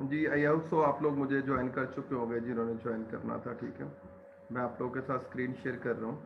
जी आई सो आप लोग मुझे ज्वाइन कर चुके होंगे जिन्होंने ज्वाइन करना था। ठीक है, मैं आप लोगों के साथ स्क्रीन शेयर कर रहा हूँ।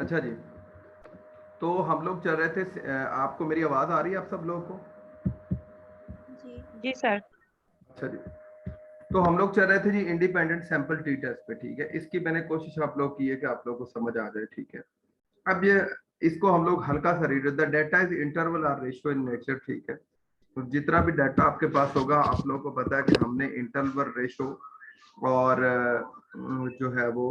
अच्छा जी, तो हम लोग चल रहे थे, आपको मेरी आवाज़ आ रही है आप सब लोगों को? जी सर। अच्छा जी, तो हम लोग चल रहे थे जी इंडिपेंडेंट सैंपल टी टेस्ट पे। ठीक है, इसकी मैंने कोशिश आप लोग की है कि आप लोग को समझ आ जाए। ठीक है, अब ये इसको हम लोग हल्का सा read, the data is interval or ratio in nature. ठीक है, तो जितना भी डाटा आपके पास होगा आप लोगों को पता है कि हमने इंटरवल रेशो और जो है वो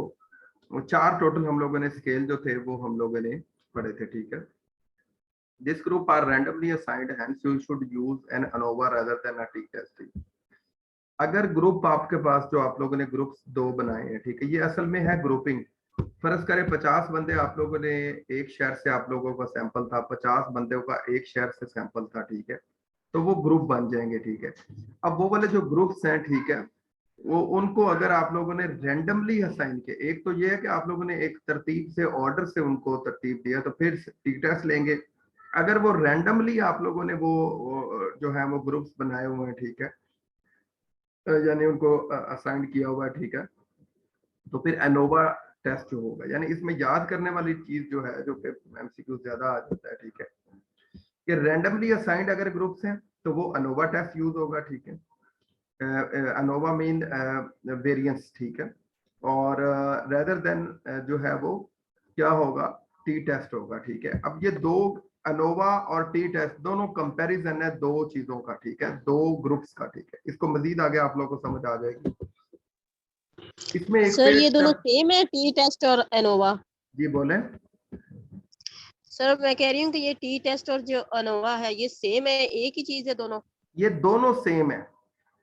चार टोटल हम लोगों ने स्केल जो थे वो हम लोगों ने पढ़े थे। ठीक है, this group are randomly assigned, hence you should use an ANOVA rather than a t test. अगर ग्रुप आपके पास जो आप लोगों ने ग्रुप्स दो बनाए हैं, ठीक है, ये असल में है ग्रुपिंग। फर्ज करें 50 बंदे आप लोगों ने एक शहर से आप लोगों का सैंपल था, 50 बंदों का एक शहर से सैंपल था। ठीक है, तो वो ग्रुप बन जाएंगे। ठीक है, अब वो वाले जो ग्रुप्स हैं, ठीक है, वो उनको अगर आप लोगों ने रैंडमली असाइन किया, एक तो ये है कि आप लोगों ने एक तरतीब से ऑर्डर से उनको तरतीब दिया, तो फिर टी टेस्ट लेंगे। अगर वो रैंडमली आप लोगों ने वो जो है वो ग्रुप्स बनाए हुए हैं, ठीक है, यानी उनको असाइन किया हुआ है, ठीक है, तो फिर एनोवा टेस्ट जो होगा, यानी इसमें याद करने वाली चीज जो है, जो कि एमसीक्यू ज्यादा आ जाता है, ठीक है, कि रैंडमली असाइंड अगर ग्रुप्स हैं तो वो अनोवा टेस्ट यूज होगा। ठीक है, अनोवा मीन वेरिएंस। ठीक है, और रेदर देन जो है वो क्या होगा, टी टेस्ट होगा। ठीक है, अब ये दो अनोवा और टी टेस्ट दोनों कंपैरिजन है दो चीजों का। ठीक है, दो ग्रुप्स का। ठीक है, इसको मजीद आगे आप लोगों को समझ आ जाएगी। इसमें एक सर पे ये दोनों स्टेप। सेम है, टी टेस्ट और एनोवा? जी बोले। सर मैं कह रही हूँ कि ये टी टेस्ट और जो एनोवा है ये सेम है, एक ही चीज है दोनों? ये दोनों सेम है,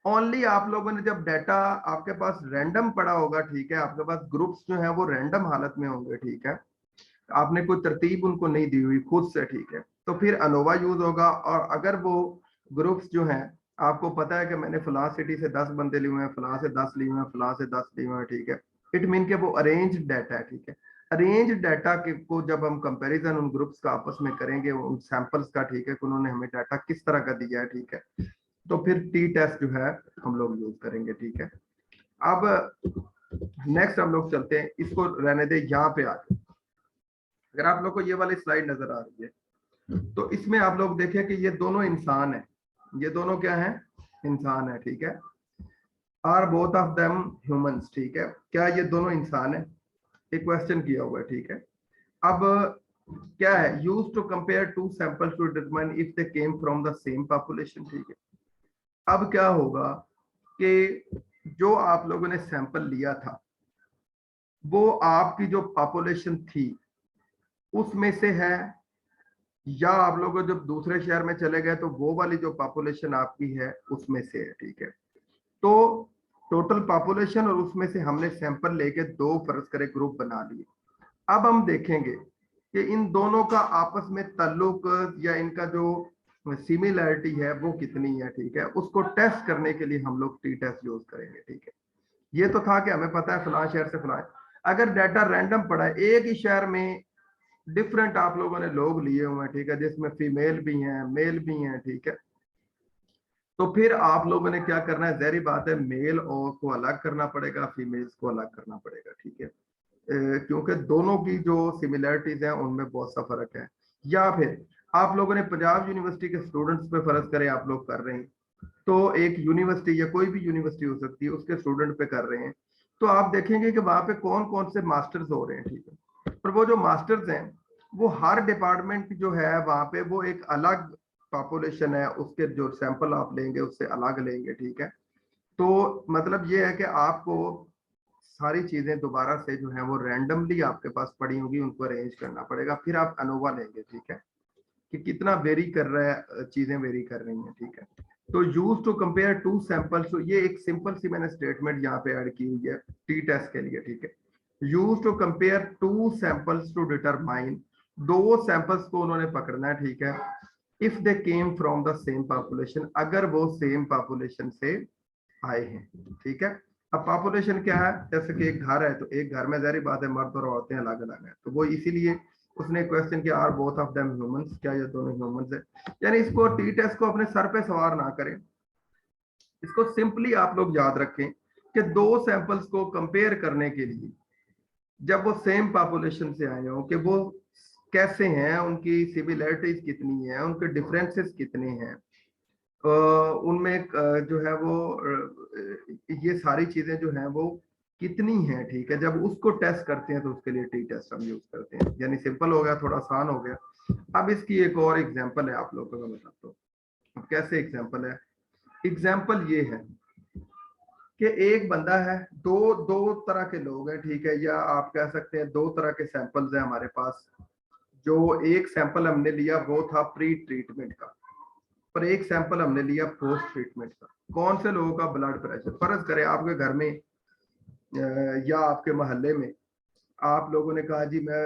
ओनली आप लोगों ने जब डाटा आपके पास रैंडम पड़ा होगा, ठीक है, आपके पास ग्रुप्स जो है वो रैंडम हालत में होंगे। ठीक है, आपने कोई तरतीब उनको नहीं दी हुई खुद से, ठीक है, तो फिर अनोवा यूज होगा। और अगर वो ग्रुप्स जो हैं, आपको पता है कि मैंने फलां सिटी से 10 बंदे लिए हुए हैं, फलां से 10 लिए हुए हैं, फलां से 10 लिए हुए हैं, ठीक है, इट मीन के वो अरेंज डाटा है। ठीक है, अरेंज डाटा के को जब हम कंपैरिजन उन ग्रुप्स का आपस में करेंगे उन सैंपल्स का, ठीक है, कि उन्होंने हमें डाटा किस तरह का दिया है, ठीक है, तो फिर टी टेस्ट जो है हम लोग यूज करेंगे। ठीक है, अब नेक्स्ट हम लोग चलते हैं, इसको रहने दे यहाँ पे आके। अगर आप लोग को ये वाली स्लाइड नजर आ रही है तो इसमें आप लोग देखें कि ये दोनों इंसान है, ये दोनों क्या है, इंसान है। ठीक है, are both of them humans. ठीक है, क्या ये दोनों इंसान है, एक क्वेश्चन किया हुआ है। ठीक है, अब क्या है, use to compare two sample to determine if they came from the same population. ठीक है, अब क्या होगा कि जो आप लोगों ने सैंपल लिया था वो आपकी जो पॉपुलेशन थी उसमें से है, या आप लोग जब दूसरे शहर में चले गए तो वो वाली जो पॉपुलेशन आपकी है उसमें से है। ठीक है, तो टोटल पॉपुलेशन और उसमें से हमने सैंपल लेके दो फर्ज करे ग्रुप बना लिए। अब हम देखेंगे कि इन दोनों का आपस में ताल्लुक या इनका जो सिमिलैरिटी है वो कितनी है। ठीक है, उसको टेस्ट करने के लिए हम लोग टी टेस्ट यूज करेंगे। ठीक है, ये तो था कि हमें पता है फलां शहर से फलां, अगर डाटा रैंडम पड़ा है एक ही शहर में, डिफरेंट आप लोगों ने लोग लिए हुए हैं, ठीक है, जिसमें फीमेल भी हैं मेल भी हैं, ठीक है, तो फिर आप लोगों ने क्या करना है, जहरी बात है, मेल और को अलग करना पड़ेगा, फीमेल्स को अलग करना पड़ेगा। ठीक है, क्योंकि दोनों की जो सिमिलरिटीज हैं उनमें बहुत सा फर्क है। या फिर आप लोगों ने पंजाब यूनिवर्सिटी के स्टूडेंट्स पे फर्ज करें आप लोग कर रहे हैं, तो एक यूनिवर्सिटी या कोई भी यूनिवर्सिटी हो सकती है उसके स्टूडेंट पे कर रहे हैं, तो आप देखेंगे कि वहां पे कौन कौन से मास्टर्स हो रहे हैं। ठीक है, पर वो जो मास्टर्स हैं वो हर डिपार्टमेंट जो है वहां पे वो एक अलग पॉपुलेशन है, उसके जो सैंपल आप लेंगे उससे अलग लेंगे। ठीक है, तो मतलब ये है कि आपको सारी चीजें दोबारा से जो है वो रैंडमली आपके पास पड़ी होगी, उनको अरेंज करना पड़ेगा, फिर आप अनोवा लेंगे। ठीक है, कि कितना वेरी कर रहा है, चीजें वेरी कर रही हैं, ठीक है। तो use to compare two samples, तो ये एक सिंपल सी मैंने स्टेटमेंट यहाँ पे ऐड की हुई है टी टेस्ट के लिए, ठीक है। Use to compare two samples to determine, दो सैंपल्स को उन्होंने पकड़ना है, ठीक है। If they came from the same population, अगर वो सेम पॉपुलेशन से आए हैं, ठीक है। अब पॉपुलेशन क्या है, जैसे कि एक घर है, तो एक घर में जारी बात है मर्द और औरतें अलग अलग हैं, तो वो इसीलिए उसने क्वेश्चन किया are both of them humans, क्या ये दोनों ह्यूमंस है। यानी इसको टी टेस्ट को अपने सर पे सवार ना करें, इसको सिंपली आप लोग याद रखें कि दो सैंपल्स को कंपेयर करने के लिए जब वो सेम पॉपुलेशन से आए हो कि वो कैसे हैं, उनकी सिमिलैरिटीज कितनी है, उनके डिफरेंसेस कितने हैं, उनमें जो है वो ये सारी चीजें जो हैं वो कितनी हैं, ठीक है। जब उसको टेस्ट करते हैं तो उसके लिए टी टेस्ट हम यूज करते हैं। यानी सिंपल हो गया, थोड़ा आसान हो गया। अब इसकी एक और एग्जांपल है आप लोगों को मैं बताता हूँ। अब कैसे एग्जांपल है, एग्जांपल ये है कि एक बंदा है, दो दो तरह के लोग हैं, ठीक है, या आप कह सकते हैं दो तरह के सैंपल्स हैं हमारे पास। जो एक सैंपल हमने लिया वो था प्री ट्रीटमेंट का, पर एक सैंपल हमने लिया पोस्ट ट्रीटमेंट का। कौन से लोगों का ब्लड प्रेशर, फर्ज करें आपके घर में या आपके मोहल्ले में आप लोगों ने कहा जी मैं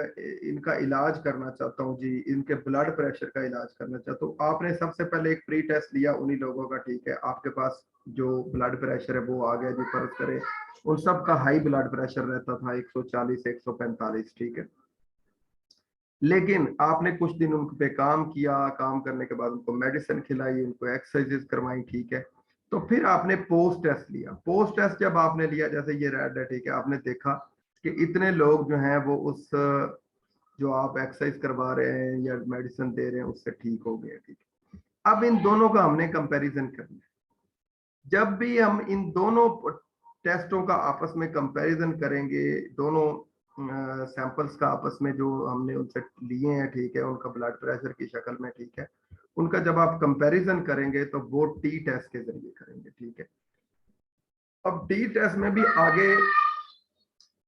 इनका इलाज करना चाहता हूँ जी, इनके ब्लड प्रेशर का इलाज करना चाहता हूँ। आपने सबसे पहले एक प्री टेस्ट लिया उन्हीं लोगों का, ठीक है। आपके पास जो ब्लड प्रेशर है वो आ गया जी, फर्ज करें उन सब का हाई ब्लड प्रेशर रहता था 140 145, ठीक है। लेकिन आपने कुछ दिन उन पे काम किया, काम करने के बाद उनको मेडिसिन खिलाई, उनको एक्सरसाइजेस करवाई, ठीक है। तो फिर आपने पोस्ट टेस्ट लिया। पोस्ट टेस्ट जब आपने लिया, जैसे ये रेड है, ठीक है, आपने देखा कि इतने लोग जो हैं वो उस जो आप एक्सरसाइज करवा रहे हैं या मेडिसिन दे रहे हैं उससे ठीक हो गए, ठीक है। अब इन दोनों का हमने कंपैरिजन करना है। जब भी हम इन दोनों टेस्टों का आपस में कंपैरिजन करेंगे, दोनों सैंपल्स का आपस में जो हमने उनसे लिए हैं, ठीक है, उनका ब्लड प्रेशर की शक्ल में, ठीक है, उनका जब आप कंपैरिजन करेंगे तो वो टी टेस्ट के जरिए करेंगे, ठीक है। अब टी टेस्ट में भी आगे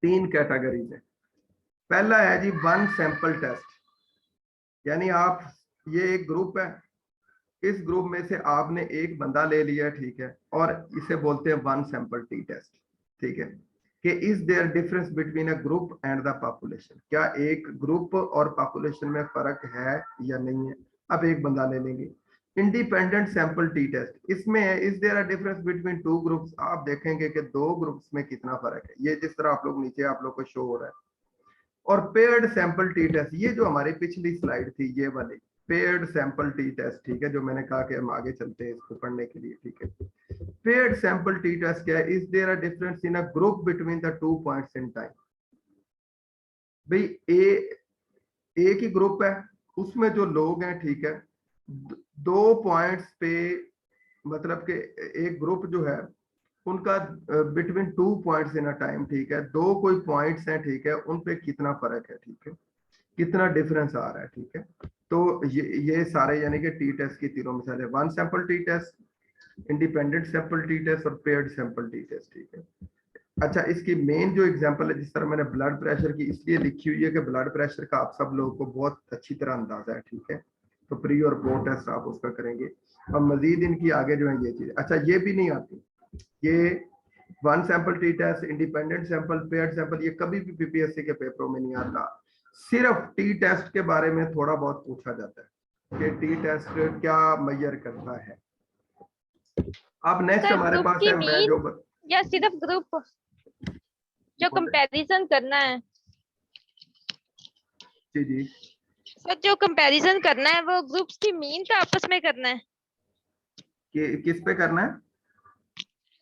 तीन कैटेगरीज है। पहला है जी वन सैंपल टेस्ट, यानी आप, ये एक ग्रुप है, इस ग्रुप में से आपने एक बंदा ले लिया, ठीक है, और इसे बोलते हैं वन सैंपल टी टेस्ट, ठीक है। कि is there difference between a group and the population, क्या एक ग्रुप और पॉपुलेशन में फर्क है या नहीं है। अब एक बंदा ले लेंगे। इंडिपेंडेंट सैंपल टी टेस्ट, इसमें is there a difference between two groups, आप देखेंगे कि दो ग्रुप्स में कितना फर्क है, ये जिस तरह आप लोग नीचे आप लोग को शो हो रहा है। और पेयर्ड सैंपल टी टेस्ट, ये जो हमारी पिछली स्लाइड थी ये वाली पेयर्ड सैंपल टी टेस्ट, ठीक है, जो मैंने कहा कि हम आगे चलते हैं इसको पढ़ने के लिए, ठीक है। पेयर्ड सैंपल टी टेस्ट क्या है, is there a difference in a group between the two points in time. भाई एक ही ग्रुप है, उसमें जो लोग हैं, ठीक है, दो पॉइंट्स पे, मतलब कि एक ग्रुप जो है उनका between two points in a time, ठीक है, दो कोई पॉइंट्स हैं, ठीक है, उन पे कितना फर्क है, ठीक है, कितना डिफरेंस आ रहा है, ठीक है। तो ये सारे यानी कि टी टेस्ट की तीनों मिसालें, one sample T test, independent sample T test और पेयर्ड सैंपल टी टेस्ट, ठीक है। अच्छा, इसकी मेन जो एग्जांपल है, जिस तरह मैंने ब्लड प्रेशर की इसलिए लिखी हुई है कि ब्लड प्रेशर का आप सब लोगों को बहुत अच्छी तरह अंदाजा है, ठीक है। तो प्री और पोस्ट टेस्ट आप उसका करेंगे, और मजीद इनकी आगे जो है ये चीज, अच्छा ये भी नहीं आती, ये one sample T test, independent sample, paired sample, ये कभी भी पीपीएससी के पेपरों में नहीं आता। सिर्फ टी टेस्ट के बारे में थोड़ा बहुत पूछा जाता है कि टी टेस्ट क्या मेजर करता है। अब नेक्स्ट सर हमारे ग्रुप पास की है मैं मीन जो या सिर्फ ग्रुप जो कंपैरिजन करना है। जी जी सर जो कंपैरिजन करना है वो ग्रुप्स की मीन का आपस में करना है। किस पे करना है,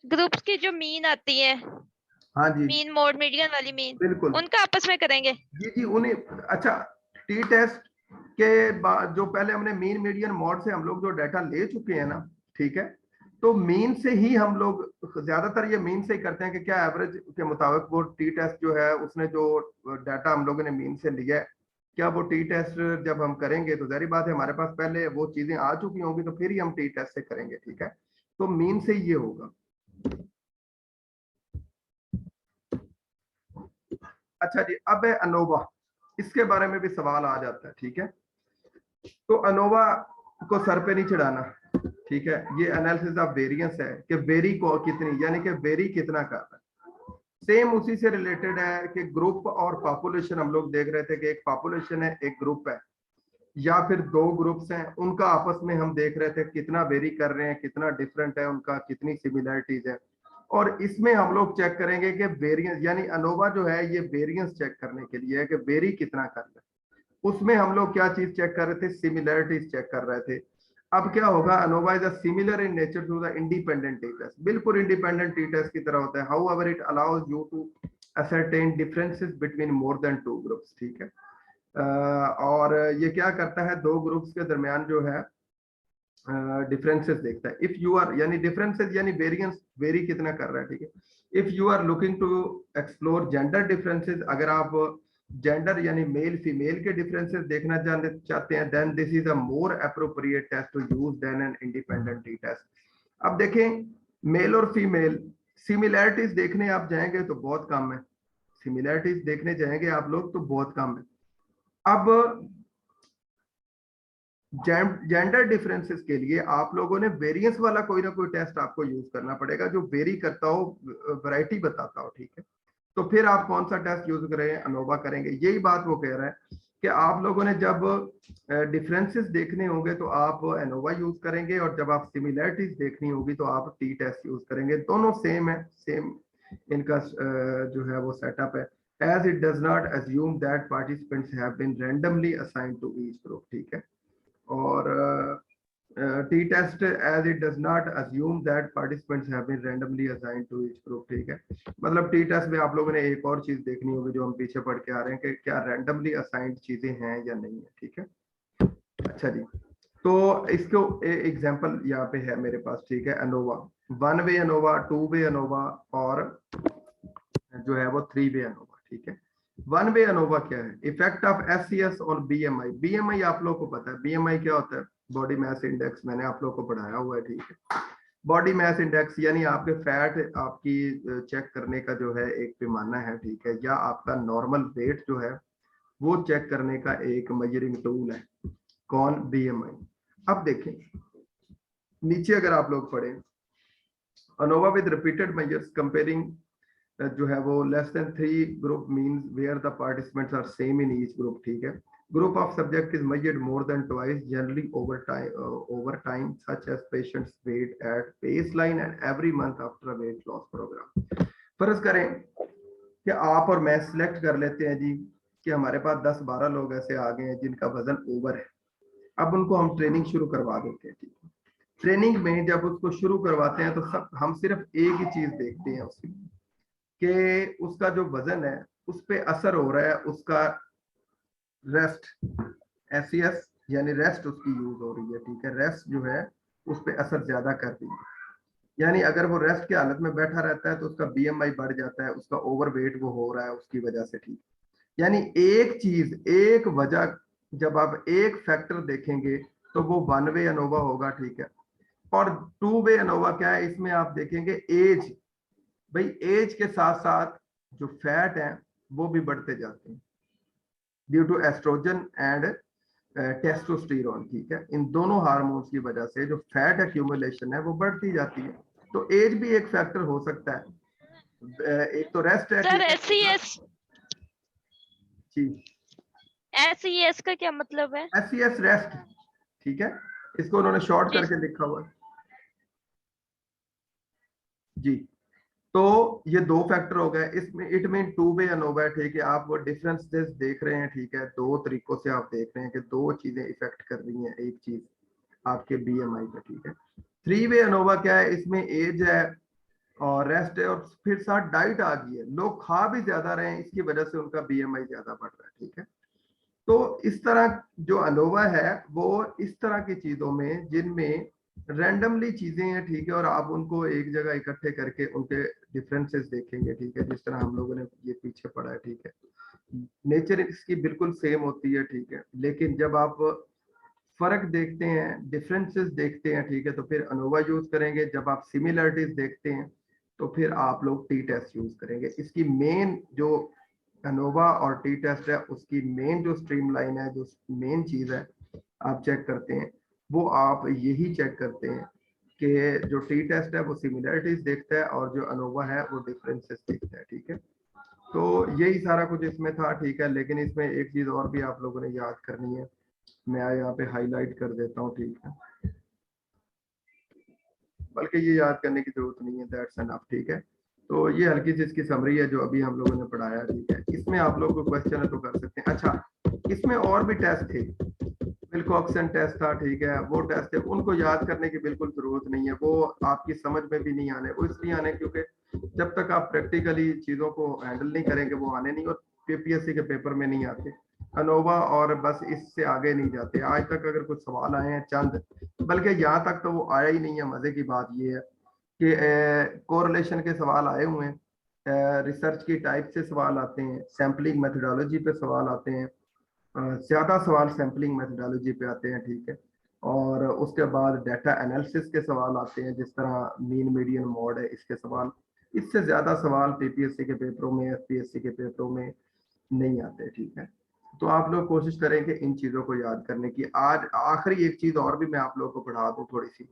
ग्रुप्स की जो मीन आती है, हाँ जी मीन मोड मीडियन वाली मीन, बिल्कुल, उनका आपस में करेंगे। जी जी उन्हें, अच्छा टी टेस्ट के बाद जो पहले हमने मीन मीडियन मॉड से हम लोग जो डाटा ले चुके हैं ना, ठीक है, तो मीन से ही हम लोग ज्यादातर ये मीन से ही करते हैं कि क्या एवरेज के मुताबिक वो टी टेस्ट जो है उसने जो डाटा हम लोगों ने मीन से लिया है, क्या वो टी टेस्ट जब हम करेंगे तो जारी बात है हमारे पास पहले वो चीजें आ चुकी होंगी, तो फिर ही हम टी टेस्ट से करेंगे, ठीक है। तो मीन से ही ये होगा। अच्छा जी, अब है अनोवा, इसके बारे में भी सवाल आ जाता है, ठीक है। तो अनोवा को सर पे नहीं चढ़ाना, ठीक है। ये एनालिसिस ऑफ वेरिएंस है कि वेरी को कितनी, यानी कि वेरी कितना कर रहा है। सेम उसी से रिलेटेड है कि ग्रुप और पॉपुलेशन हम लोग देख रहे थे कि एक पॉपुलेशन है, एक ग्रुप है, या फिर दो ग्रुप्स हैं, उनका आपस में हम देख रहे थे कितना वेरी कर रहे हैं, कितना डिफरेंट है उनका, कितनी सिमिलरिटीज है। और इसमें हम लोग चेक करेंगे कि वेरिएंस, यानी अनोवा जो है ये वेरिएंस चेक करने के लिए है कि वेरी कितना कर रहे हैं। उसमें हम लोग क्या चीज चेक कर रहे थे, सिमिलरिटीज चेक कर रहे थे। अब क्या होगा, ANOVA is similar in nature to the independent t test, बिल्कुल इंडिपेंडेंट टी टेस्ट की तरह होता है। However it allows you to ascertain differences between more than two groups, ठीक है। और ये क्या करता है, दो ग्रुप्स के दरमियान जो है डिफरेंसेस देखता है। इफ यू आर, यानी डिफरेंसेस यानी वेरिएंस, वेरी कितना कर रहा है, ठीक है। If you are looking to explore gender differences, अगर आप जेंडर यानी मेल फीमेल के डिफरेंसेस देखना चाहते हैं, then this is a more appropriate test to use than an independent t test. अब देखें, मेल और फीमेल सिमिलैरिटीज देखने आप जाएंगे तो बहुत कम है, सिमिलैरिटीज देखने जाएंगे आप लोग तो बहुत कम है। अब जेंडर डिफरेंसेस के लिए आप लोगों ने वेरिएंस वाला कोई ना कोई टेस्ट आपको यूज करना पड़ेगा जो वेरी करता हो, वैरायटी बताता हो, ठीक है। तो फिर आप कौन सा टेस्ट यूज करें, अनोवा करेंगे। यही बात वो कह रहा है कि आप लोगों ने जब डिफरेंसेस देखने होंगे तो आप एनोवा यूज करेंगे, और जब आप सिमिलरिटीज देखनी होगी तो आप टी टेस्ट यूज करेंगे। दोनों सेम है, सेम इनका जो है वो सेटअप है। As it does not assume that participants have been randomly assigned to each group, ठीक है। और t test as it does not assume that participants have been randomly assigned to each group, ठीक है। मतलब T test में आप लोगों ने एक और चीज देखनी होगी जो हम पीछे पढ़ के आ रहे हैं कि क्या रैंडमली असाइंड चीजें हैं या नहीं है, ठीक है। अच्छा जी, तो इसको एग्जांपल यहाँ पे है मेरे पास, ठीक है। ANOVA, one way ANOVA, two way ANOVA, और जो है वो थ्री वे अनोवा, ठीक है। वन वे अनोवा क्या है, इफेक्ट ऑफ एससीएस और बीएमआई। बीएमआई आप लोगों को पता है, बीएमआई क्या होता है, बॉडी मास इंडेक्स, मैंने आप लोगों को पढ़ाया हुआ है, ठीक है। बॉडी मास इंडेक्स यानी आपके फैट आपकी चेक करने का जो है एक पैमाना है, ठीक है, या आपका नॉर्मल वेट जो है वो चेक करने का एक मेजरिंग टूल है। कौन, बीएमआई। अब देखें नीचे अगर आप लोग पढ़ें, ANOVA with repeated measures comparing जो है वो less than 3 group means where the participants are same in each group, ठीक है। Group of subject is measured more than twice generally over time such as patients weight at baseline and every month after a weight loss program। फर्ज करें कि आप और मैं select कर लेते हैं जी कि हमारे पास 10-12 लोग ऐसे आ गए हैं जिनका वजन ओवर है। अब उनको हम ट्रेनिंग शुरू करवा देते हैं, ठीक है। ट्रेनिंग में जब उसको शुरू करवाते हैं तो सब हम सिर्फ एक ही चीज देखते हैं उसकी, कि उसका जो वजन है उस पे असर हो रहा है उसका रेस्ट, एससीएस यानी रेस्ट उसकी यूज हो रही है, ठीक है। रेस्ट जो है उस पे असर ज्यादा कर रही है, यानी अगर वो रेस्ट की हालत में बैठा रहता है तो उसका बीएमआई बढ़ जाता है, उसका ओवरवेट वो हो रहा है उसकी वजह से, ठीक। यानी एक चीज, एक वजह, जब आप एक फैक्टर देखेंगे तो वो वन वे अनोवा होगा, ठीक है। और टू वे अनोवा क्या है, इसमें आप देखेंगे एज, भाई एज के साथ साथ जो फैट है वो भी बढ़ते जाते हैं due to estrogen and testosterone, ठीक है। इन दोनों हार्मोन्स की वजह से जो फैट एक्यूमुलेशन है वो बढ़ती जाती है। तो एज भी एक फैक्टर हो सकता है। एक तो रेस्ट है, सर एससीएस, जी एससीएस का क्या मतलब है? एससीएस रेस्ट, ठीक है। इसको उन्होंने शॉर्ट करके लिखा हुआ है जी। तो ये दो फैक्टर हो गए इसमें, it mean two way ANOVA, ठीक है। आप वो डिफरेंसेस देख रहे हैं, ठीक है। दो तरीकों से आप देख रहे हैं कि दो चीजें इफेक्ट कर रही हैं एक चीज आपके बीएमआई पे, ठीक है। थ्री वे अनोवा क्या है, इसमें एज है और रेस्ट है और फिर साथ डाइट आ गई है, लोग खा भी ज्यादा रहे हैं इसकी वजह से उनका बीएमआई ज्यादा बढ़ रहा है, ठीक है। तो इस तरह जो अनोवा है वो इस तरह की चीजों में जिनमें रैंडमली चीजें हैं, ठीक है, और आप उनको एक जगह इकट्ठे करके उनके डिफरेंसेस देखेंगे, ठीक है। जिस तरह हम लोगों ने ये पीछे पढ़ा है, ठीक है। नेचर इसकी बिल्कुल सेम होती है, ठीक है, लेकिन जब आप फर्क देखते हैं, डिफरेंसेस देखते हैं, ठीक है, तो फिर अनोवा यूज करेंगे। जब आप सिमिलरिटीज देखते हैं तो फिर आप लोग टी टेस्ट यूज करेंगे। इसकी मेन जो अनोवा और टी टेस्ट है उसकी मेन जो स्ट्रीमलाइन है, जो मेन चीज है, आप चेक करते हैं, वो आप यही चेक करते हैं कि जो टी टेस्ट है वो सिमिलरिटीज देखता है और जो अनोवा है वो डिफरेंसेस देखता है, ठीक है। तो यही सारा कुछ इसमें था, ठीक है। लेकिन इसमें एक चीज और भी आप लोगों ने याद करनी है, मैं यहाँ पे हाईलाइट कर देता हूँ, ठीक है, बल्कि ये याद करने की जरूरत नहीं है, दैट्स एनफ, ठीक है। तो ये हल्की सी इसकी समरी है जो अभी हम लोगों ने पढ़ाया, ठीक है। इसमें आप लोग को क्वेश्चन है तो कर सकते हैं। अच्छा, इसमें और भी टेस्ट थे, विल्कॉक्सन टेस्ट था, ठीक है, वो टेस्ट है, उनको याद करने की बिल्कुल जरूरत नहीं है, वो आपकी समझ में भी नहीं आने, वो इसलिए आने क्योंकि जब तक आप प्रैक्टिकली चीजों को हैंडल नहीं करेंगे वो आने नहीं, और पीपीएससी के पेपर में नहीं आते अनोवा, और बस इससे आगे नहीं जाते। आज तक अगर कुछ सवाल आए हैं चंद, बल्कि यहाँ तक तो वो आया ही नहीं है। मजे की बात ये है कि कोरिलेशन के सवाल आए हुए हैं, रिसर्च की टाइप से सवाल आते हैं, सैम्पलिंग मेथोडोलॉजी पे सवाल आते हैं, ज्यादा सवाल सैम्पलिंग मेथोडोलॉजी पे आते हैं, ठीक है। और उसके बाद डाटा एनालिसिस के सवाल आते हैं, जिस तरह मीन मीडियन मोड है, इसके सवाल। इससे ज्यादा सवाल पीपीएससी के पेपरों में, एफपीएससी के पेपरों में नहीं आते, ठीक है। तो आप लोग कोशिश करें कि इन चीजों को याद करने की। आज आखिरी एक चीज और भी मैं आप लोगों को पढ़ा दूं थोड़ी सी,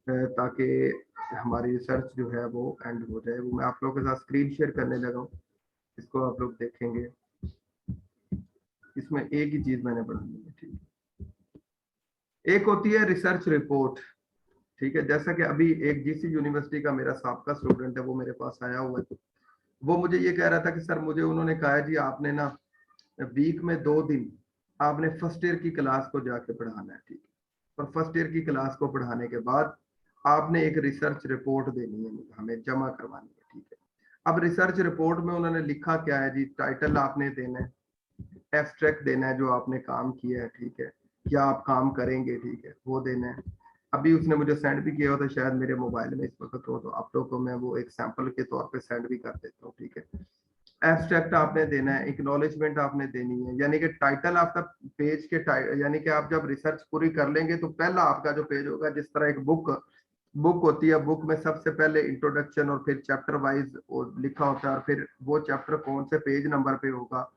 ताकि हमारी रिसर्च जो है वो एंड हो जाए। वो मैं आप लोगों के साथ स्क्रीन शेयर करने लगा हूँ, इसको आप लोग देखेंगे। इसमें एक ही चीज मैंने पढ़ानी है, ठीक है। एक होती है रिसर्च रिपोर्ट, ठीक है। जैसा कि अभी एक जीसी यूनिवर्सिटी का मेरा साबका स्टूडेंट है, वो मेरे पास आया हुआ है। वो मुझे ये कह रहा था कि सर मुझे उन्होंने कहा है जी आपने ना वीक में 2 दिन आपने फर्स्ट ईयर की क्लास को जाके पढ़ाना है, ठीक है। और फर्स्ट ईयर की क्लास को पढ़ाने के बाद आपने एक रिसर्च रिपोर्ट देनी है, हमें जमा करवानी है, ठीक है। अब रिसर्च रिपोर्ट में उन्होंने लिखा क्या है जी, टाइटल आपने देना है, एब्स्ट्रैक्ट देना है जो आपने काम किया है, ठीक है, क्या आप काम करेंगे, ठीक है, वो देना है। अभी उसने मुझे सेंड भी किया होता, शायद मेरे मोबाइल में इस वक्त हो, तो आप लोगों को मैं वो एक सैंपल के तौर पे सेंड भी कर देता हूँ, ठीक है। एब्स्ट्रैक्ट आपने देना है, एक्नॉलेजमेंट आपने देनी है, यानी कि टाइटल आपका पेज के यानी कि आप जब रिसर्च पूरी कर लेंगे तो पहला आपका जो पेज होगा, जिस तरह एक बुक होती है, बुक में सबसे पहले इंट्रोडक्शन और फिर चैप्टर वाइज लिखा होता है, और फिर वो चैप्टर कौन से पेज नंबर पे होगा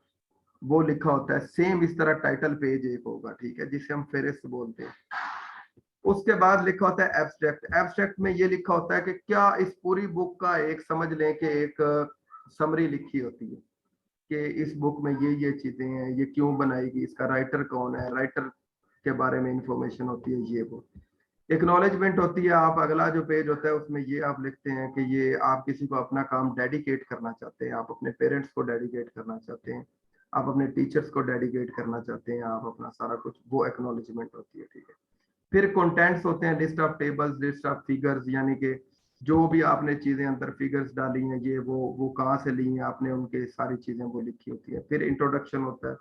वो लिखा होता है। सेम इस तरह टाइटल पेज एक होगा, ठीक है, जिसे हम फेरिस्त बोलते हैं। उसके बाद लिखा होता है एब्स्ट्रैक्ट। एब्स्ट्रैक्ट में ये लिखा होता है कि क्या इस पूरी बुक का एक समझ लें कि एक समरी लिखी होती है कि इस बुक में ये चीजें हैं, ये क्यों बनाएगी, इसका राइटर कौन है, राइटर के बारे में इंफॉर्मेशन होती है, ये वो। एक्नॉलेजमेंट होती है, आप अगला जो पेज होता है उसमें ये आप लिखते हैं कि ये आप किसी को अपना काम डेडिकेट करना चाहते हैं, आप अपने पेरेंट्स को डेडिकेट करना चाहते हैं, आप अपने टीचर्स को डेडिकेट करना चाहते हैं, आप अपना सारा कुछ, वो एक्नॉलेजमेंट होती है, ठीक है। फिर कंटेंट्स होते हैं, list of tables, list of figures, यानी कि जो भी आपने चीजें अंदर फिगर्स डाली हैं, ये वो कहाँ से ली हैं आपने, उनके सारी चीजें वो लिखी होती है। फिर इंट्रोडक्शन होता है,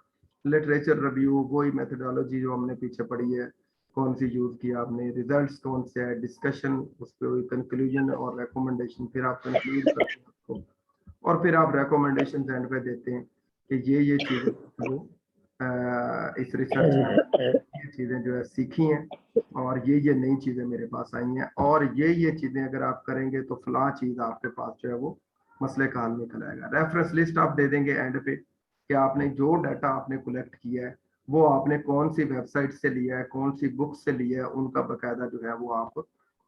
लिटरेचर रिव्यू, वही मेथोडोलॉजी जो हमने पीछे पढ़ी है, कौन सी यूज किया आपने, रिजल्ट्स कौन से है, डिस्कशन, उस पर कंक्लूजन और रिकमेंडेशन, फिर आप कंक्लूड करते हैं उसको, और फिर आप रिकमेंडेशन एंड पे देते हैं कि ये चीजें वो इस रिसर्च में ये चीजें जो है सीखी हैं, और ये नई चीजें मेरे पास आई हैं, और ये चीजें अगर आप करेंगे तो फलां चीज आपके पास जो है वो मसले का हल निकल आएगा। रेफरेंस लिस्ट आप दे देंगे एंड पे कि आपने जो डाटा आपने कलेक्ट किया है वो आपने कौन सी वेबसाइट से लिया है, कौन सी बुक से लिया है, उनका बकायदा जो है वो आप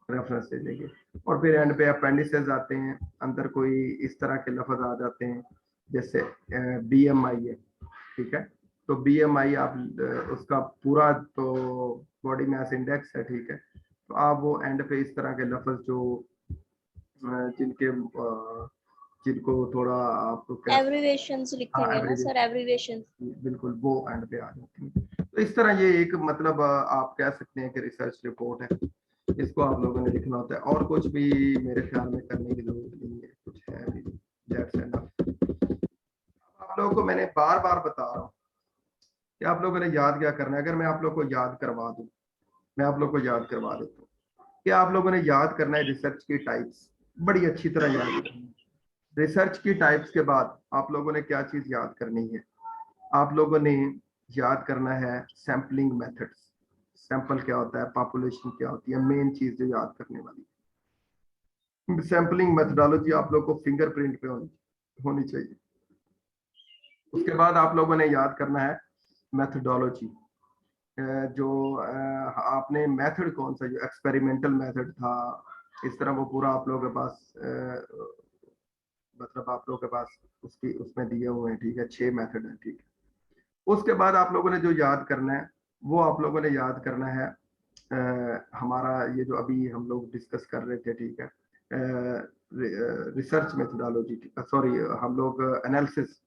रेफरेंस दे देंगे। और फिर एंड पे अपेंडिसेस आते हैं, अंदर कोई इस तरह के लफ्ज आ जाते हैं जैसे BMI है, ठीक है। तो BMI आप उसका पूरा तो बॉडी मास इंडेक्स है, ठीक है। तो आप वो एंड पे इस तरह के लफ्ज जो जिनको थोड़ा आप एब्रिविएशंस लिखेंगे ना सर, एब्रिविएशंस। बिल्कुल, वो एंड पे आ जाती है। तो इस तरह ये एक मतलब आप कह सकते हैं कि रिसर्च रिपोर्ट है, इसको आप लोगों ने लिखना होता है, और कुछ भी मेरे ख्याल में करने की जरूरत नहीं है, कुछ है भी, दैट्स एनफ। आप लोगों को मैंने बार बार बता रहा हूँ कि आप लोगों ने याद क्या करना है। अगर मैं आप लोगों को याद करवा दूं, मैं आप लोगों को याद करवा देता हूँ कि आप लोगों ने याद करना है रिसर्च की टाइप्स, बड़ी अच्छी तरह याद करनी है। रिसर्च की टाइप्स के बाद आप लोगों ने क्या चीज याद करनी है, आप लोगों ने याद करना है सैम्पलिंग मेथड्स। सैंपल क्या होता है, पॉपुलेशन क्या होती है, मेन चीज जो याद करने वाली। सैम्पलिंग मेथडोलॉजी आप लोग को फिंगरप्रिंट पे होनी चाहिए। उसके बाद आप लोगों ने याद करना है मेथडोलॉजी। जो आपने मेथड कौन सा, जो एक्सपेरिमेंटल मेथड था, इस तरह वो पूरा आप लोगों के पास मतलब आप लोगों के पास उसकी उसमें दिए हुए हैं, ठीक है, 6 मेथड है, ठीक है। उसके बाद आप लोगों ने जो याद करना है वो आप लोगों ने याद करना है हमारा ये जो अभी हम लोग डिस्कस कर रहे थे, ठीक है, रिसर्च मेथोडोलॉजी, सॉरी हम लोग एनालिसिस,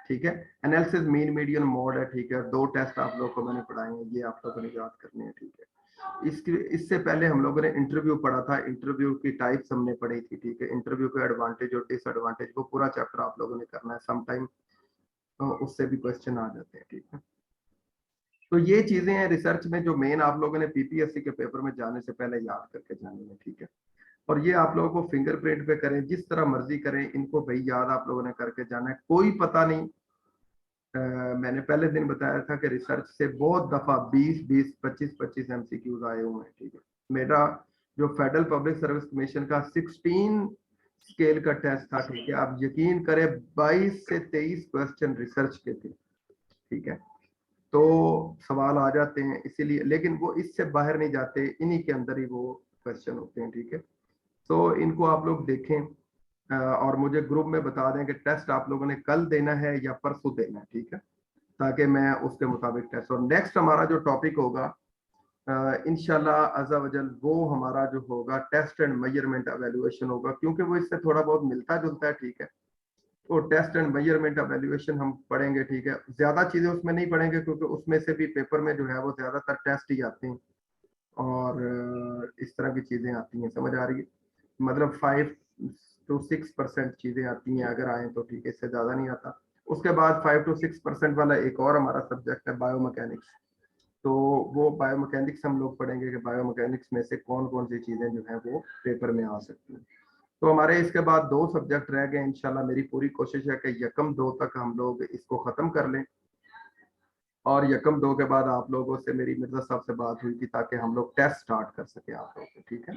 ठीक है, एनालिसिस मीन मीडियन मोड है, ठीक है, 2 टेस्ट आप लोगों को मैंने पढ़ाए हैं, ये आप लोगों ने याद करने हैं, ठीक है। इससे पहले हम लोगों ने इंटरव्यू पढ़ा था, इंटरव्यू की टाइप्स हमने पढ़ी थी, ठीक है, इंटरव्यू के एडवांटेज और डिसएडवांटेज, वो पूरा चैप्टर आप लोगों ने करना है, सम टाइम उससे भी क्वेश्चन आ जाते हैं, ठीक है। तो ये चीजें हैं रिसर्च में जो मेन आप लोगों ने पीपीएससी के पेपर में जाने से पहले याद करके जानी है, ठीक है। और ये आप लोगों को फिंगरप्रिंट पे करें, जिस तरह मर्जी करें, इनको भाई याद आप लोगों ने करके जाना है, कोई पता नहीं। मैंने पहले दिन बताया था कि रिसर्च से बहुत दफा 20-20, 25-25 एमसीक्यूज आए हुए हैं, ठीक है। मेरा जो फेडरल पब्लिक सर्विस कमीशन का 16 स्केल का टेस्ट था, ठीक है, आप यकीन करें 22 से 23 क्वेश्चन रिसर्च के थे, ठीक है। तो सवाल आ जाते हैं इसीलिए, लेकिन वो इससे बाहर नहीं जाते, इन्हीं के अंदर ही वो क्वेश्चन होते हैं, ठीक है। तो इनको आप लोग देखें और मुझे ग्रुप में बता दें कि टेस्ट आप लोगों ने कल देना है या परसों देना है, ठीक है, ताकि मैं उसके मुताबिक टेस्ट। और नेक्स्ट हमारा जो टॉपिक होगा इंशाल्लाह अज़्ज़ा वजल, वो हमारा जो होगा टेस्ट एंड मेजरमेंट एवेल्युएशन होगा, क्योंकि वो इससे थोड़ा बहुत मिलता जुलता है, ठीक है। तो टेस्ट एंड मेजरमेंट एवेल्युएशन हम पढ़ेंगे, ठीक है। ज्यादा चीजें उसमें नहीं पढ़ेंगे क्योंकि उसमें से भी पेपर में जो है वो ज्यादातर टेस्ट ही आते हैं और इस तरह की चीजें आती हैं, समझ आ रही है, मतलब 5 to 6% चीजें आती हैं, अगर आए तो ठीक है, इससे ज्यादा नहीं आता। उसके बाद 5 to 6% वाला एक और हमारा सब्जेक्ट है बायोमैकेनिक्स, तो वो बायोमैकेनिक्स हम लोग पढ़ेंगे कि बायोमैकेनिक्स में से कौन कौन सी चीजें जो है वो पेपर में आ सकती हैं। तो हमारे इसके बाद 2 सब्जेक्ट रह गए, इंशाल्लाह मेरी पूरी कोशिश है कि यकम 2 तक हम लोग इसको खत्म कर लें, और यकम 2 के बाद आप लोगों से मेरी मिर्जा साहब से बात हुई थी ताकि हम लोग टेस्ट स्टार्ट कर सके आप लोग, ठीक है।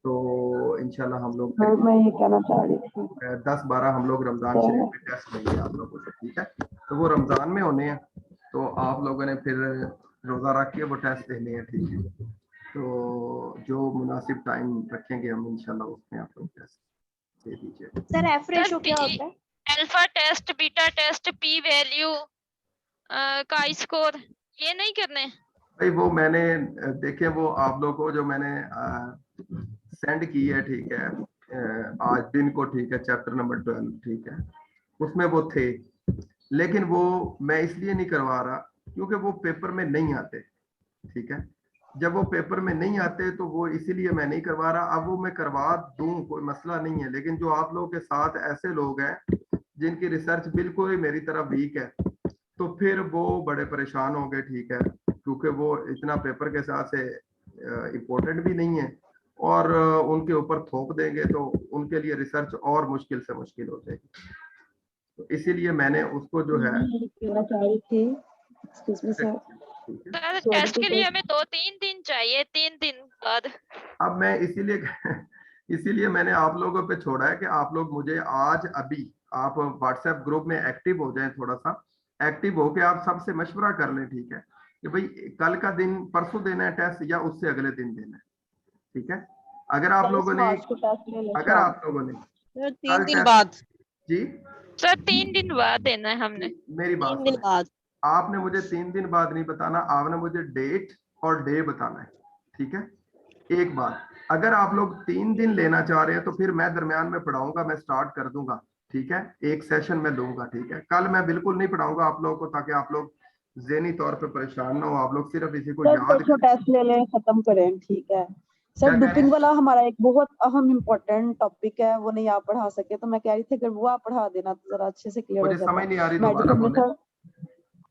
तो इंशाल्लाह हम लोग मैं ये कहना चाह रही थी 10-12 हम लोग रमजान शरीफ में टेस्ट लेंगे आप लोगों से, ठीक है। तो वो रमजान में होने हैं, तो आप लोगों ने फिर रोजा रख के वो टेस्ट लेने हैं, ठीक है। तो जो मुनासिब टाइम रखेंगे हम इंशाल्लाह उसमें आप लोग टेस्ट दे दीजिए। सर एफ रेशो क्या होता है? Alpha test, beta test, p value, chi score, ये नहीं करने? भाई वो मैंने देखे, वो आप लोगों को जो मैंने सेंड की है, ठीक है, आज दिन को, ठीक है, चैप्टर नंबर 12, ठीक है, उसमें वो थे, लेकिन वो मैं इसलिए नहीं करवा रहा क्योंकि वो पेपर में नहीं आते, ठीक है। जब वो पेपर में नहीं आते तो वो इसीलिए मैं नहीं करवा रहा। अब वो मैं करवा दूं कोई मसला नहीं है, लेकिन जो आप लोगों के साथ ऐसे लोग हैं जिनकी रिसर्च बिल्कुल ही मेरी तरह वीक है, तो फिर वो बड़े परेशान हो गए, ठीक है, क्योंकि वो इतना पेपर के साथ से इम्पोर्टेंट भी नहीं है, और उनके ऊपर थोप देंगे तो उनके लिए रिसर्च और मुश्किल से मुश्किल हो जाएगी। तो इसीलिए मैंने उसको जो है कहना चाह रही थी excuse me sir, sir test के लिए हमें 2-3 दिन चाहिए, 3 दिन बाद। अब मैं इसीलिए मैंने आप लोगों पे छोड़ा है कि आप लोग मुझे आज अभी आप व्हाट्सएप ग्रुप में एक्टिव हो जाएं, थोड़ा सा एक्टिव हो के आप सबसे मशवरा कर लें, ठीक है, कि भाई कल का दिन परसों देना है टेस्ट या उससे अगले दिन देना है, ठीक है। अगर आप लोगों ने सर 3 दिन टेस्ट, बाद जी सर 3 दिन बाद देना है हमने। मेरी बात 3 दिन सुनें। बाद आपने मुझे 3 दिन बाद नहीं बताना, आपने मुझे डेट और डे बताना है, ठीक है। एक बात, अगर आप लोग 3 दिन लेना चाह रहे हैं तो फिर मैं दरमियान में पढ़ाऊंगा, मैं स्टार्ट कर दूंगा, ठीक है, एक सेशन में लूंगा, ठीक है। कल मैं बिल्कुल नहीं पढ़ाऊंगा आप लोगों को, ताकि आप लोग ज़हनी तौर पे परेशान ना हो, आप लोग सिर्फ इसी को याद टेस्ट ले लें, खत्म करें, ठीक है सर। डोपिंग वाला हमारा एक बहुत अहम इम्पोर्टेंट टॉपिक है, वो नहीं आप पढ़ा सके तो मैं कह रही थी अगर वो आप पढ़ा देना तो जरा अच्छे से क्लियर हो मुझे जाता। समझ नहीं आ रही, दोबारा बोलें।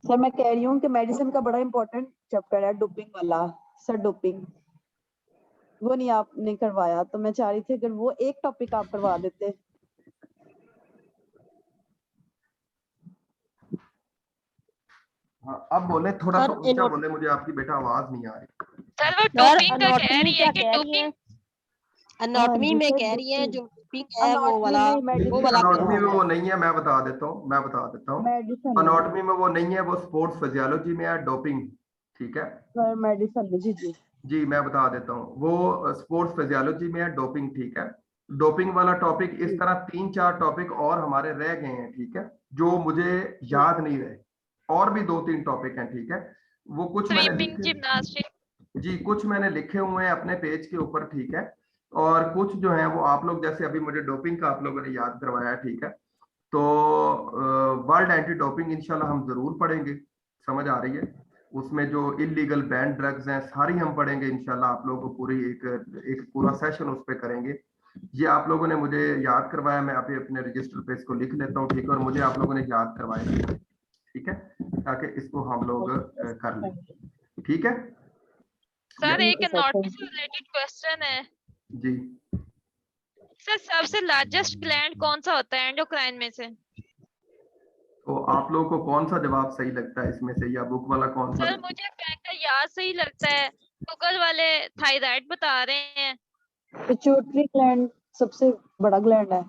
सर मैं कह रही हूँ कि मेडिसिन का बड़ा इम्पोर्टेंट चैप्टर है डोपिंग वाला, सर डोपिंग वो नहीं आपने करवाया, तो मैं चाह रही थी अगर वो एक टॉपिक आप करवा देते। हाँ, अब बोले, थोड़ा सा सर ऊंचा बोले, मुझे आपकी बेटा आवाज नहीं आ रही। सर वो डोपिंग का कह रही है कि डोपिंग एनाटॉमी में कह रही है, जो डोपिंग है वो वाला एनाटॉमी में वो नहीं है, मैं बता देता हूँ। एनाटॉमी में वो नहीं है, वो स्पोर्ट्स फिजियोलॉजी में है डोपिंग, ठीक है। सर मेडिसिन, जी जी जी मैं बता देता हूँ, वो स्पोर्ट्स फिजियोलॉजी में है डोपिंग, ठीक है। डोपिंग वाला टॉपिक, इस तरह 3-4 टॉपिक और हमारे रह गए हैं, ठीक है, जो मुझे याद नहीं रहे। और भी 2-3 टॉपिक हैं, ठीक है, वो कुछ मैंने स्विमिंग, लिखे, जिम्नास्टिक। जी कुछ मैंने लिखे हुए हैं अपने पेज के ऊपर, ठीक है, और कुछ जो है वो आप लोग, जैसे अभी मुझे डोपिंग का आप लोगों ने याद करवाया, ठीक है, तो वर्ल्ड एंटी डोपिंग इंशाल्लाह हम जरूर पढ़ेंगे, समझ आ रही है, उसमें जो इलीगल बैन ड्रग्स हैं सारी हम पढ़ेंगे इंशाल्लाह, आप लोगों को पूरी एक पूरा सेशन उस पर करेंगे। ये आप लोगों ने मुझे याद करवाया, मैं अभी अपने रजिस्टर पे इसको लिख लेता हूँ, ठीक है, और मुझे आप लोगों ने याद करवाया, ठीक है, ताकि इसको हम लोग कर लें, ठीक है। सर थैंक एक you sir, notice thank you. Related question है जी सर, सबसे लार्जेस्ट ग्लैंड कौन सा होता है एंडोक्राइन में से? तो आप लोगों को कौन सा जवाब सही लगता है इसमें से, या बुक वाला कौन सा? सर मुझे पैंक्रियास सही लगता है, गूगल वाले थायराइड बता रहे हैं। पिट्यूटरी ग्लैंड सबसे बड़ा ग्लैंड है।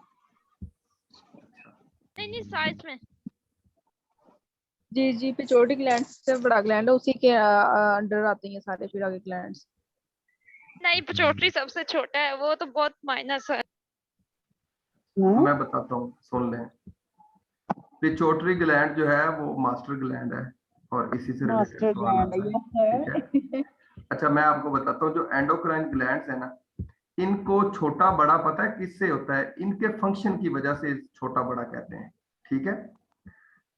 नहीं नहीं, साइज में। जी जी, पिट्यूटरी ग्लैंड से बड़ा ग्लैंड है, उसी के अंडर आते हैं सारे फिर आगे ग्लैंड्स। नहीं, पिट्यूटरी सबसे छोटा है, वो तो बहुत माइनस है। मैं बताता हूँ, सुन लें। पिट्यूटरी ग्लैंड जो है वो मास्टर ग्लैंड है, और इसी से रिलेटेड मास्टर सवाल ग्लैंड आता है, यस ठीक है। है। अच्छा मैं आपको बताता हूँ, जो एंडोक्राइन ग्लैंड्स है ना, इनको छोटा बड़ा पता है किससे होता है? इनके फंक्शन की वजह से छोटा बड़ा कहते हैं, ठीक है।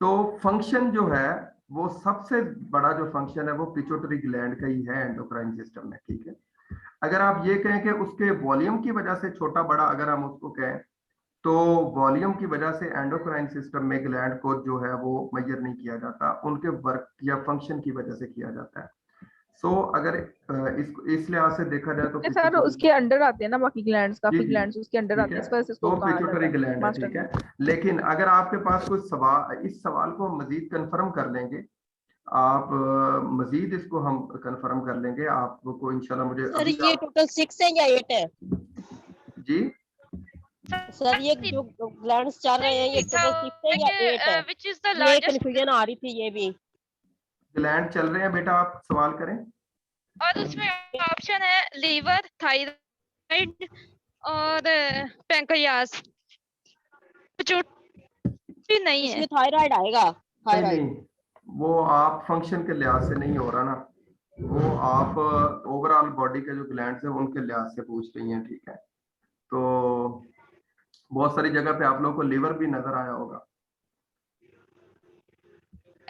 तो फंक्शन जो है वो सबसे बड़ा जो फंक्शन है वो पिट्यूटरी ग्लैंड का ही है एंडोक्राइन सिस्टम में, ठीक है। अगर आप ये कहें कि उसके वॉल्यूम की वजह से छोटा बड़ा, अगर हम उसको कहें, तो वॉल्यूम की वजह से एंडोक्राइन सिस्टम में ग्लैंड को जो है वो मेजर नहीं किया जाता, उनके वर्क या फंक्शन की वजह से किया जाता है। सो अगर इसको इस लिहाज से देखा जाए तो सर उसके अंडर आते हैं ना बाकी ग्लैंड्स, जी काफी जी ग्लैंड्स उसके अंडर ठीक आते है, हैं, इस वजह से तो इसको कहा पिट्यूटरी जाता है ग्लैंड है, मास्टर ठीक है। ग्लैंड। लेकिन अगर आपके पास कोई सवाल, इस सवाल को मजीद कंफर्म कर लेंगे आप, मजीद इसको हम कंफर्म कर लेंगे आपको इंशाल्लाह। मुझे सर अभी ये आप टोटल 6 है या 8 है? जी सर ये जो ग्लैंड्स चल रहे हैं ये टोटल 6 है या 8 है? विच इज द ये लार्जेस्ट, कंफ्यूजन आ रही थी ये भी। ग्लैंड चल रहे हैं बेटा, आप सवाल करें। और उसमें ऑप्शन है लीवर, थायराइड और पैंक्रियास। पिट्यूटरी नहीं है। इसमें थायराइड आएगा, नहीं थायराइड। नहीं, वो आप फंक्शन के लिहाज से नहीं हो रहा ना, वो आप ओवरऑल बॉडी के जो ग्लैंड्स हैं उनके लिहाज से पूछ रही हैं, ठीक है। तो बहुत सारी जगह पे आप लोगों को लिवर भी नजर आया होगा।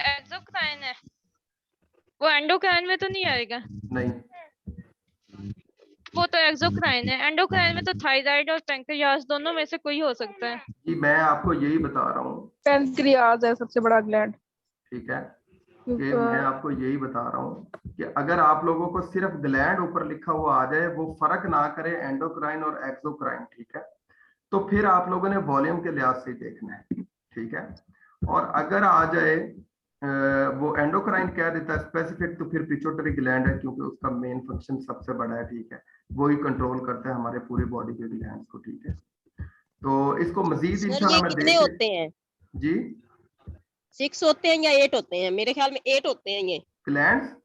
एक्सोक्राइन है वो, एंडोक्राइन में तो नहीं आएगा। नहीं, वो तो एक्सोक्राइन है, एंडोक्राइन में तो थायराइड और पैंक्रियास दोनों में से कोई हो सकता है। जी मैं आपको यही बता रहा हूँ, पैंक्रियाज है सबसे बड़ा ग्लैंड, ठीक है, कि क्योंकि मैं आपको यही बता रहा हूँ कि अगर आप लोगों को सिर्फ ग्लैंड ऊपर लिखा हुआ आ जाए, वो फर्क ना करे एंडोक्राइन और एक्सोक्राइन, ठीक है, तो फिर आप लोगों ने वॉल्यूम के लिहाज से देखना है, ठीक है। और अगर आ जाए वो एंडोक्राइन कह देता है स्पेसिफिक, तो फिर पिट्यूटरी ग्लैंड है, क्योंकि उसका मेन फंक्शन सबसे बड़ा है, ठीक है, वो ही कंट्रोल करता है हमारे पूरी बॉडी के ग्लैंड्स को, ठीक है। तो इसको मजीद सर इंशाल्लाह ये मैं कितने देख होते हैं? जी 6 होते हैं या 8 होते हैं? मेरे ख्याल में 8 होते हैं ये। ग्लैंड्स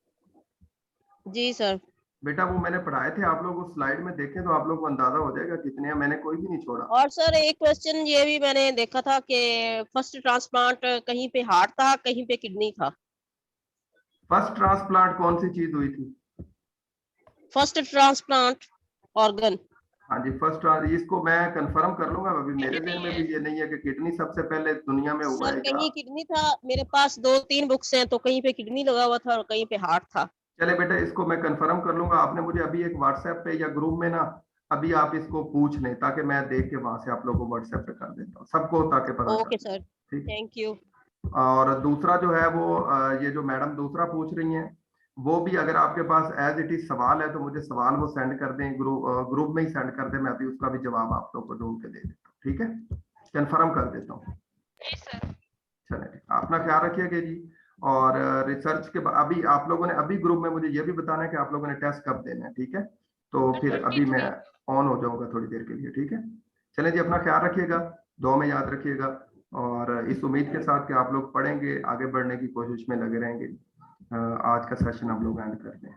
जी सर। बेटा वो मैंने पढ़ाए थे, आप लोग उस स्लाइड में देखें तो आप लोग को अंदाजा हो जाएगा कितने हैं, मैंने कोई भी नहीं छोड़ा। और सर एक क्वेश्चन ये भी मैंने देखा था कि फर्स्ट ट्रांसप्लांट कहीं पे हार्ट था, कहीं पे किडनी था। फर्स्ट ट्रांसप्लांट कौन सी चीज हुई थी? First transplant organ. हाँ जी, फर्स्ट इसको मैं कंफर्म कर लूंगा, अभी मेरे जहन में भी ये नहीं है कि किडनी सबसे पहले दुनिया में हुआ सर है क्या। कहीं किडनी था, मेरे पास 2-3 बुक्स हैं, तो कहीं पे किडनी लगा हुआ था और कहीं पे हार्ट था। चले बेटा इसको मैं कंफर्म कर लूंगा, आपने मुझे अभी एक व्हाट्सएप पे या ग्रुप में ना अभी आप इसको पूछ लें, ताकि मैं देख के वहां से आप लोगों को व्हाट्सएप पे कर देता हूँ सबको, ताकि पता ओके चले, सर, ठीक है। Thank you. और दूसरा जो है वो ये जो मैडम दूसरा पूछ रही हैं, वो भी अगर आपके पास एज इट इज सवाल है तो मुझे सवाल वो सेंड कर दें, ग्रुप में ही सेंड कर दें, मैं अभी उसका भी जवाब आप लोग को ढूंढ के दे देता हूँ, ठीक है, कंफर्म कर देता हूँ। जी सर। चलिए अपना ख्याल रखिएगा जी। और रिसर्च के अभी आप लोगों ने अभी ग्रुप में मुझे ये भी बताना है कि आप लोगों ने टेस्ट कब देना है, ठीक है। तो फिर अभी मैं ऑन हो जाऊंगा थोड़ी देर के लिए, ठीक है। चलिए जी, अपना ख्याल रखिएगा, दुआ में याद रखिएगा, और इस उम्मीद के साथ कि आप लोग पढ़ेंगे, आगे बढ़ने की कोशिश में लगे रहेंगे। आज का सेशन हम लोग एंड करते हैं।